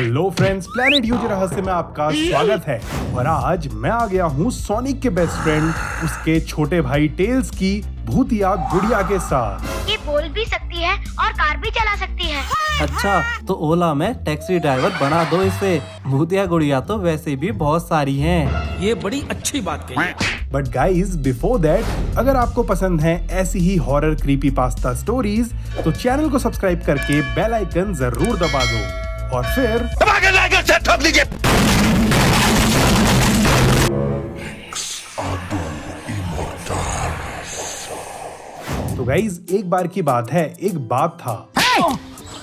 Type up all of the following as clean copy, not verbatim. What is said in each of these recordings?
Hello friends, planet use रहस्य में आपका स्वागत है। और आज मैं आ गया हूँ सोनिक के बेस्ट फ्रेंड उसके छोटे भाई टेल्स की भूतिया गुड़िया के साथ। ये बोल भी सकती है और कार भी चला सकती है। अच्छा, तो ओला में टैक्सी ड्राइवर बना दो इसे। भूतिया गुड़िया तो वैसे भी बहुत सारी हैं। ये बड़ी अच्छी बात कही। बट गाइज बिफोर दैट, अगर आपको पसंद है ऐसी ही हॉरर क्रीपी पास्ता स्टोरीज तो चैनल को सब्सक्राइब करके बेल आइकन जरूर दबा दो। और फिर तो गाइज एक बार की बात है, एक बाप था।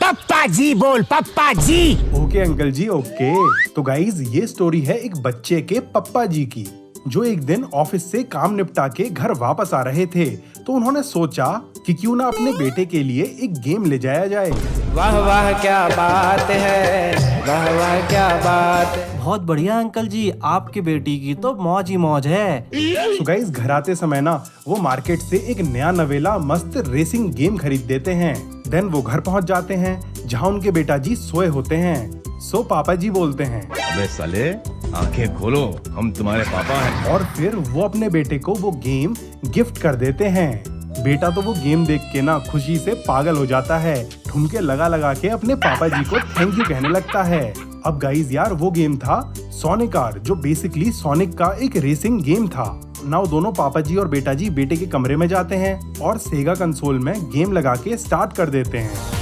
पप्पा जी बोल, पप्पा जी। ओके अंकल जी, ओके। तो गाइज ये स्टोरी है एक बच्चे के पप्पा जी की, जो एक दिन ऑफिस से काम निपटा के घर वापस आ रहे थे। तो उन्होंने सोचा कि क्यों ना अपने बेटे के लिए एक गेम ले जाया जाए। वाह वाह क्या बात है, वाह वाह क्या बात है। बहुत बढ़िया अंकल जी, आपकी बेटी की तो मौज ही मौज है। तो गाइस घर आते समय ना वो मार्केट से एक नया नवेला मस्त रेसिंग गेम खरीद देते हैं। देन वो घर पहुंच जाते हैं जहां उनके बेटा जी सोए होते हैं। सो पापा जी बोलते हैं, अबे साले आंखें खोलो, हम तुम्हारे पापा हैं। और फिर वो अपने बेटे को वो गेम गिफ्ट कर देते हैं। बेटा तो वो गेम देख के ना खुशी से पागल हो जाता है, ठुमके लगा लगा के अपने पापा जी को थैंक यू कहने लगता है। अब गाइज यार वो गेम था सोनिक कार, जो बेसिकली सोनिक का एक रेसिंग गेम था। नाउ दोनों पापा जी और बेटा जी बेटे के कमरे में जाते हैं और सेगा कंसोल में गेम लगा के स्टार्ट कर देते हैं।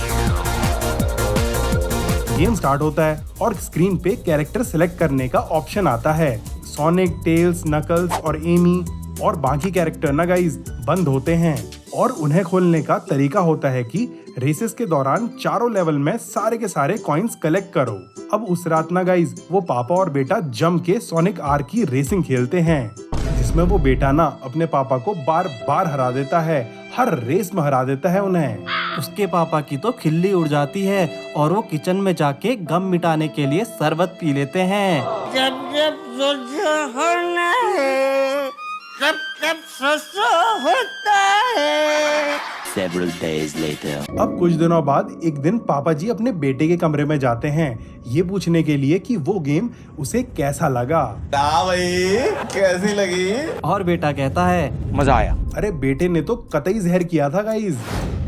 गेम स्टार्ट होता है और स्क्रीन पे कैरेक्टर सिलेक्ट करने का ऑप्शन आता है। सोनिक, टेल्स, नकल्स और एमी और बाकी कैरेक्टर ना गाइज बंद होते हैं। और उन्हें खोलने का तरीका होता है कि रेसेस के दौरान चारों लेवल में सारे के सारे कॉइन्स कलेक्ट करो। अब उस रात ना गाइज वो पापा और बेटा जम के सोनिक आर की रेसिंग खेलते हैं, जिसमें वो बेटा ना अपने पापा को बार बार हरा देता है, हर रेस में हरा देता है उन्हें। उसके पापा की तो खिल्ली उड़ जाती है और वो किचन में जाके गम मिटाने के लिए शरबत पी लेते हैं। जब जब सोचो होना है, तब तब सोचो होता है। Several days later. अब कुछ दिनों बाद एक दिन पापा जी अपने बेटे के कमरे में जाते हैं ये पूछने के लिए कि वो गेम उसे कैसा लगा। भाई कैसी लगी? और बेटा कहता है, मजा आया। अरे बेटे ने तो कतई जहर किया था गाइज।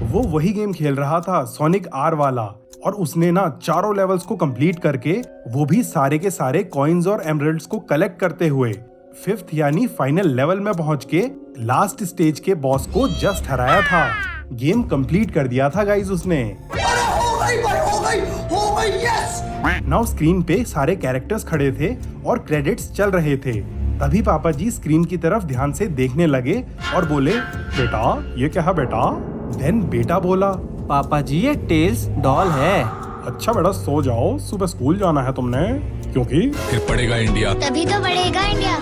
वो वही गेम खेल रहा था सोनिक आर वाला, और उसने ना चारों लेवल्स को कंप्लीट करके वो भी सारे के सारे कॉइन्स और एमरल्ड्स को कलेक्ट करते हुए 5th यानी फाइनल लेवल में पहुंच के लास्ट स्टेज के बॉस को जस्ट हराया था। गेम कंप्लीट कर दिया था गाइज उसने। नाउ स्क्रीन पे सारे कैरेक्टर्स खड़े थे और क्रेडिट्स चल रहे थे। तभी पापा जी स्क्रीन की तरफ ध्यान से देखने लगे और बोले, बेटा ये क्या है बेटा? देन बेटा बोला, पापा जी ये टेल्स डॉल है। अच्छा बेटा सो जाओ, सुबह स्कूल जाना है तुमने, क्योंकि फिर पड़ेगा इंडिया। तभी तो बढ़ेगा इंडिया।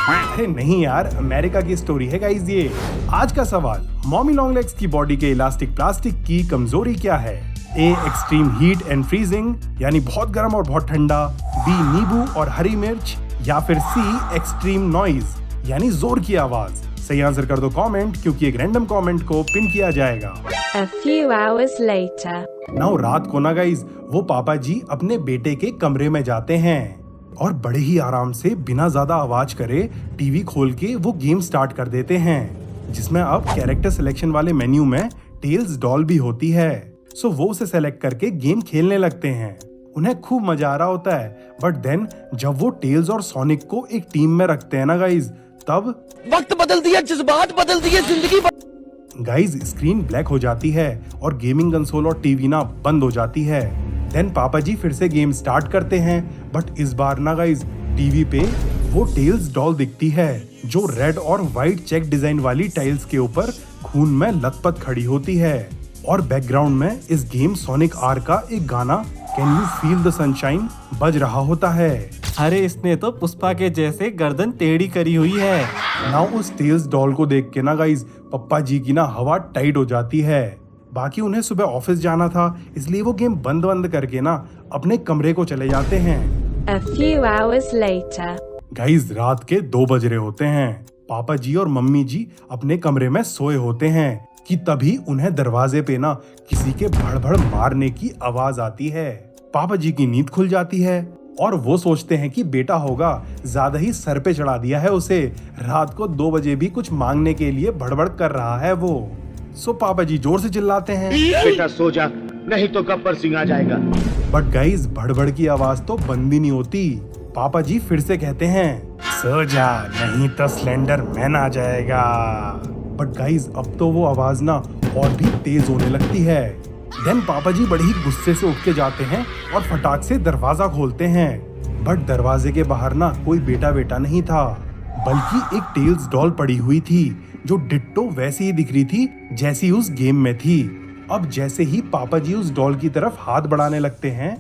अरे नहीं यार, अमेरिका की स्टोरी है गाइस ये। आज का सवाल, मॉमी लॉन्ग लेग्स की बॉडी के इलास्टिक प्लास्टिक की कमजोरी क्या है? ए एक्सट्रीम हीट एंड फ्रीजिंग यानी बहुत गर्म और बहुत ठंडा, बी नींबू और हरी मिर्च, या फिर सी एक्सट्रीम नॉइज यानी जोर की आवाज। सही आंसर कर दो कमेंट, क्योंकि एक रैंडम कमेंट को पिन किया जाएगा। A few hours later. Now रात को ना गाइज वो पापा जी अपने बेटे के कमरे में जाते हैं और बड़े ही आराम से बिना ज्यादा आवाज करे टीवी खोल के वो गेम स्टार्ट कर देते हैं, जिसमें अब कैरेक्टर सिलेक्शन वाले मेन्यू में टेल्स डॉल भी होती है। सो वो उसे सेलेक्ट करके गेम खेलने लगते हैं। उन्हें खूब मजा आ रहा होता है। बट देन जब वो टेल्स और सोनिक को एक टीम में रखते हैं ना गाइज, तब वक्त बदल दिया, जज्बात बदल दिए, जिंदगी गाइज स्क्रीन ब्लैक हो जाती है और गेमिंग कंसोल और टीवी ना बंद हो जाती है। देन पापा जी फिर से गेम स्टार्ट करते हैं, बट इस बार ना गाइज टीवी पे वो टेल्स डॉल दिखती है, जो रेड और व्हाइट चेक डिजाइन वाली टाइल्स के ऊपर खून में लथपथ खड़ी होती है। और बैकग्राउंड में इस गेम सोनिक आर का एक गाना can you feel the sunshine बज रहा होता है। अरे इसने तो पुष्पा के जैसे गर्दन टेढ़ी करी हुई है। नाउ उस टेल्स डॉल को देख के ना गाइज पप्पा जी की ना हवा टाइट हो जाती है। बाकी उन्हें सुबह ऑफिस जाना था, इसलिए वो गेम बंद करके ना अपने कमरे को चले जाते हैं। A few hours later. Guys रात के 2 बज रहे होते हैं। पापा जी और मम्मी जी अपने कमरे में सोए होते हैं कि तभी उन्हें दरवाजे पे ना किसी के भड़भड़ मारने की आवाज आती है। पापा जी की नींद खुल जाती है और वो सोचते हैं कि बेटा होगा ज्यादा ही सर पे चढ़ा दिया है उसे, रात को 2 बजे भी कुछ मांगने के लिए भड़बड़ कर रहा है वो। सो पापा जी जोर से चिल्लाते हैं, बेटा सो जा, नहीं तो गब्बर सिंह आ जाएगा। बट गाइस भड़बड़ की आवाज तो बंद ही नहीं होती। पापा जी फिर से कहते हैं, सो जा, नहीं तो स्लेंडर मैन आ जाएगा। बट गाइस अब तो वो आवाज ना और भी तेज होने लगती है। देन पापा जी बड़े ही गुस्से से उठ के जाते हैं और फटाक से दरवाजा खोलते हैं। बट दरवाजे के बाहर ना कोई बेटा नहीं था, बल्कि एक टेल्स डॉल पड़ी हुई थी जो डिट्टो वैसी ही दिख रही थी जैसी उस गेम में थी। अब जैसे ही पापा जी उस डॉल की तरफ हाथ बढ़ाने लगते हैं,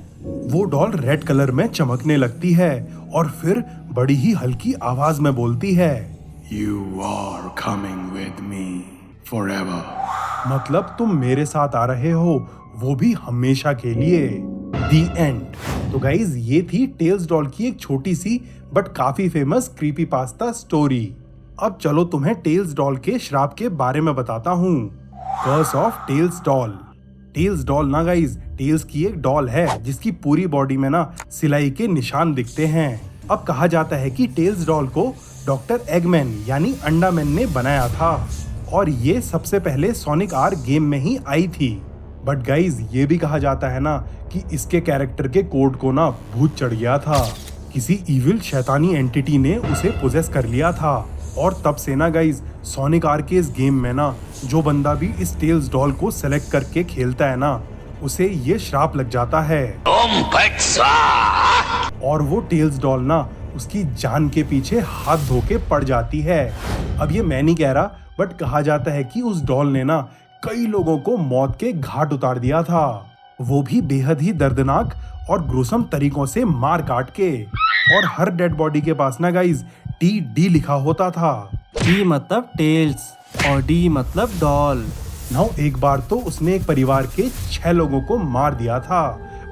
वो डॉल रेड कलर में चमकने लगती है और फिर बड़ी ही हल्की आवाज में बोलती है, You are coming with me forever। मतलब तुम मेरे साथ आ रहे हो, वो भी हमेशा के लिए। The end। तो गाइज ये थी टेल्स डॉल की एक छोटी सी बट काफी फेमस क्रीपीपास्ता स्टोरी। अब चलो तुम्हें टेल्स डॉल के श्राप के बारे में बताता हूँ। Curse of tales doll. Tales doll ना गाइज टेल्स की एक डॉल है जिसकी पूरी बॉडी में ना सिलाई के निशान दिखते हैं। अब कहा जाता है कि टेल्स डॉल को डॉक्टर एगमैन यानी अंडामैन ने बनाया था और ये सबसे पहले सोनिक आर गेम में ही आई थी। बट गाइज ये भी कहा जाता है ना कि इसके कैरेक्टर के कोड को ना भूत चढ़ गया था, किसी इविल शैतानी एंटिटी ने उसे पोजेस कर लिया था और तब से ना गाइज सोनिक आर के इस गेम में ना जो बंदा भी इस टेल्स डॉल को सेलेक्ट करके खेलता है ना उसे ये श्राप लग जाता है और वो टेल्स डॉल ना उसकी जान के पीछे हाथ धो के पड़ जाती है। अब ये मैं नहीं कह रहा, बट कहा जाता है कि उस डॉल ने ना कई लोगों को मौत के घाट उतार दिया था, वो भी बेहद ही दर्दनाक और ग्रुसम तरीकों से मार काट के। और हर डेड बॉडी के पास ना गाइज TD लिखा होता था। T मतलब टेल्स और D मतलब डॉल। नाउ एक बार तो उसने एक परिवार के 6 लोगों को मार दिया था,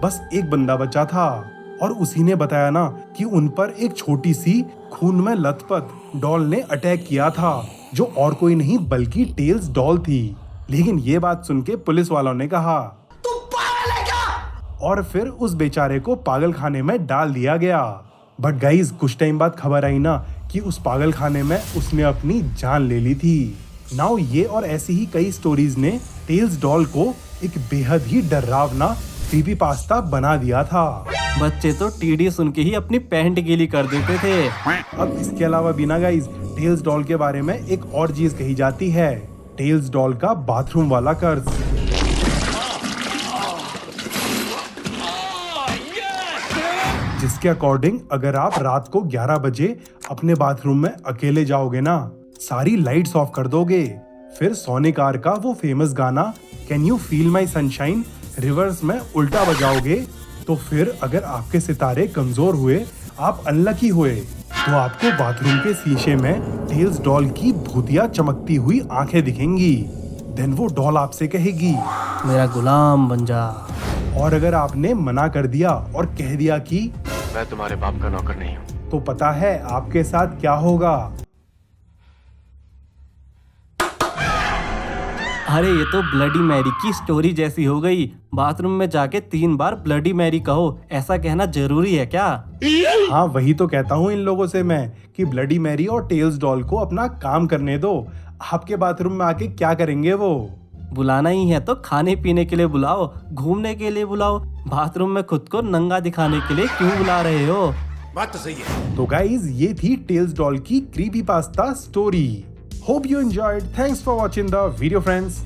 बस एक बंदा बचा था और उसी ने बताया ना कि उन पर एक छोटी सी खून में लथपथ डॉल ने अटैक किया था जो और कोई नहीं बल्कि टेल्स डॉल थी। लेकिन ये बात सुन के पुलिस वालों ने कहा, तुम पागल है क्या? और फिर उस बेचारे को पागल खाने में डाल दिया गया। बट गाइज कुछ टाइम बाद खबर आई ना कि उस पागल खाने में उसने अपनी जान ले ली थी। नाउ ये और ऐसी ही कई स्टोरीज ने टेल्स डॉल को एक बेहद ही डरावना क्रीपीपास्ता बना दिया था। बच्चे तो TD सुन के ही अपनी पैंट गीली कर देते थे। अब इसके अलावा बिना गाइज टेल्स डॉल के बारे में एक और चीज कही जाती है, टेल्स डॉल का बाथरूम वाला कर्ज। जिसके अकॉर्डिंग अगर आप रात को 11 बजे अपने बाथरूम में अकेले जाओगे ना, सारी लाइट्स ऑफ कर दोगे, फिर सोनिक आर का वो फेमस गाना can you feel my sunshine reverse में उल्टा बजाओगे, तो फिर अगर आपके सितारे कमजोर हुए, आप अनलकी हुए, तो आपको बाथरूम के शीशे में टेल्स डॉल की भूतिया चमकती हुई आंखें दिखेंगी। देन वो डॉल आपसे कहेगी, मेरा गुलाम बन जा। और अगर आपने मना कर दिया और कह दिया कि मैं तुम्हारे बाप का नौकर नहीं हूँ, तो पता है आपके साथ क्या होगा? अरे ये तो ब्लडी मैरी की स्टोरी जैसी हो गई। बाथरूम में जाके 3 बार ब्लडी मैरी कहो, ऐसा कहना जरूरी है क्या? हाँ वही तो कहता हूँ इन लोगों से मैं कि ब्लडी मैरी और टेल्स डॉल को अपना काम करने दो। आपके बाथरूम में आके क्या करेंगे वो? बुलाना ही है तो खाने पीने के लिए बुलाओ, घूमने के लिए बुलाओ, बाथरूम में खुद को नंगा दिखाने के लिए क्यों बुला रहे हो? बात तो सही है। तो गाइज ये थी टेल्स डॉल की क्रीपीपास्ता story. Hope you enjoyed. Thanks for watching the video, friends.